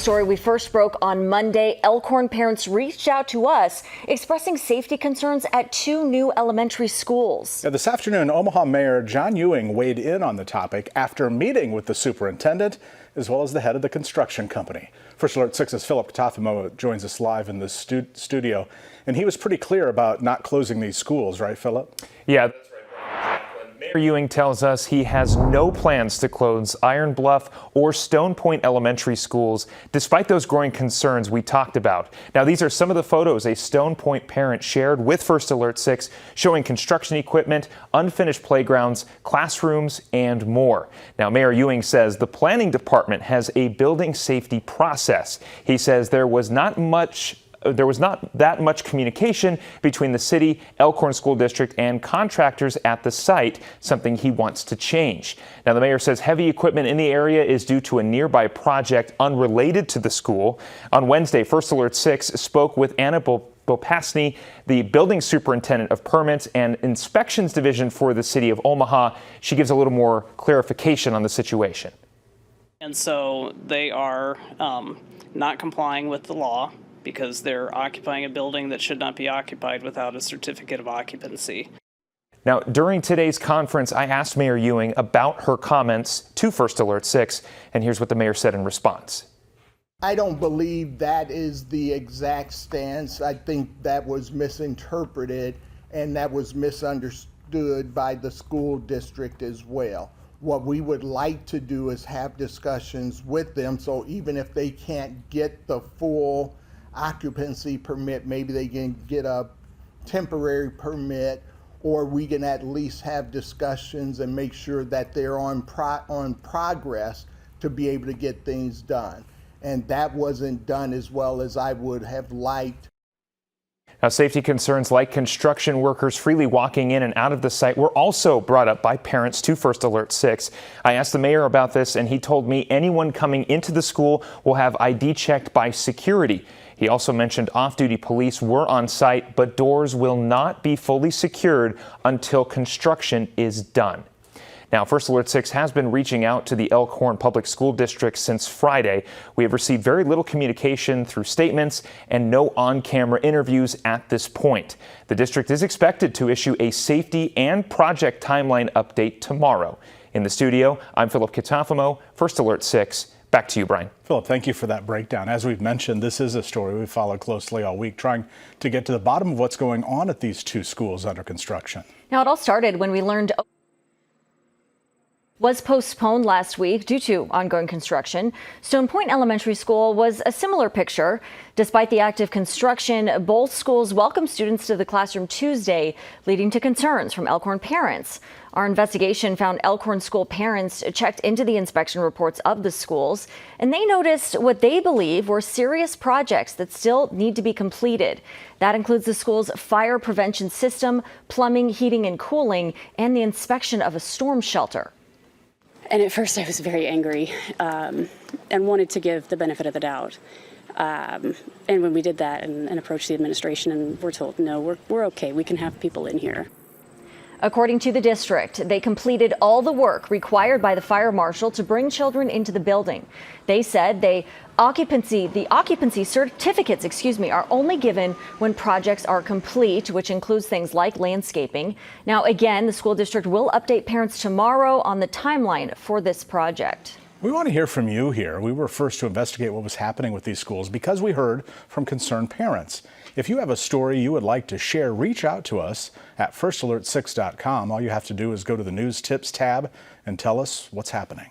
Story we first broke on Monday. Elkhorn parents reached out to us expressing safety concerns at two new elementary schools. This afternoon, Omaha Mayor John Ewing weighed in on the topic after meeting with the superintendent as well as the head of the construction company. First Alert 6's Philip Katafamo joins us live in the studio, and he was pretty clear about not closing these schools, right, Philip? Yeah, that's right. Mayor Ewing tells us he has no plans to close Iron Bluff or Stone Point elementary schools, despite those growing concerns we talked about. Now, these are some of the photos a Stone Point parent shared with First Alert 6, showing construction equipment, unfinished playgrounds, classrooms, and more. Now, Mayor Ewing says the planning department has a building safety process. He says there was not that much communication between the city, Elkhorn School District, and contractors at the site, something he wants to change. Now, the mayor says heavy equipment in the area is due to a nearby project unrelated to the school. On Wednesday, First Alert 6 spoke with Anna Bopasny, the building superintendent of permits and inspections division for the city of Omaha. She gives a little more clarification on the situation. And so they are not complying with the law, because they're occupying a building that should not be occupied without a certificate of occupancy. Now, during today's conference, I asked Mayor Ewing about her comments to First Alert 6, and here's what the mayor said in response. I don't believe that is the exact stance. I think that was misinterpreted and that was misunderstood by the school district as well. What we would like to do is have discussions with them, so even if they can't get the full occupancy permit, maybe they can get a temporary permit, or we can at least have discussions and make sure that they're on progress to be able to get things done. And that wasn't done as well as I would have liked. Now, safety concerns like construction workers freely walking in and out of the site were also brought up by parents to First Alert 6. I asked the mayor about this, and he told me anyone coming into the school will have ID checked by security. He also mentioned off-duty police were on site, but doors will not be fully secured until construction is done. Now, First Alert 6 has been reaching out to the Elkhorn Public School District since Friday. We have received very little communication through statements and no on-camera interviews at this point. The district is expected to issue a safety and project timeline update tomorrow. In the studio, I'm Philip Katafamo, First Alert 6. Back to you, Brian. Philip, thank you for that breakdown. As we've mentioned, this is a story we've followed closely all week, trying to get to the bottom of what's going on at these two schools under construction. Now, it all started when we learned was postponed last week due to ongoing construction. Stone Point Elementary School was a similar picture. Despite the active construction, both schools welcomed students to the classroom Tuesday, leading to concerns from Elkhorn parents. Our investigation found Elkhorn school parents checked into the inspection reports of the schools, and they noticed what they believe were serious projects that still need to be completed. That includes the school's fire prevention system, plumbing, heating and cooling, and the inspection of a storm shelter. And at first I was very angry and wanted to give the benefit of the doubt. And when we did that and approached the administration and we're told, no, we're okay, we can have people in here. According to the district, they completed all the work required by the fire marshal to bring children into the building. They said the occupancy certificates, are only given when projects are complete, which includes things like landscaping. Now, again, the school district will update parents tomorrow on the timeline for this project. We want to hear from you here. We were first to investigate what was happening with these schools because we heard from concerned parents. If you have a story you would like to share, reach out to us at firstalert6.com. All you have to do is go to the News Tips tab and tell us what's happening.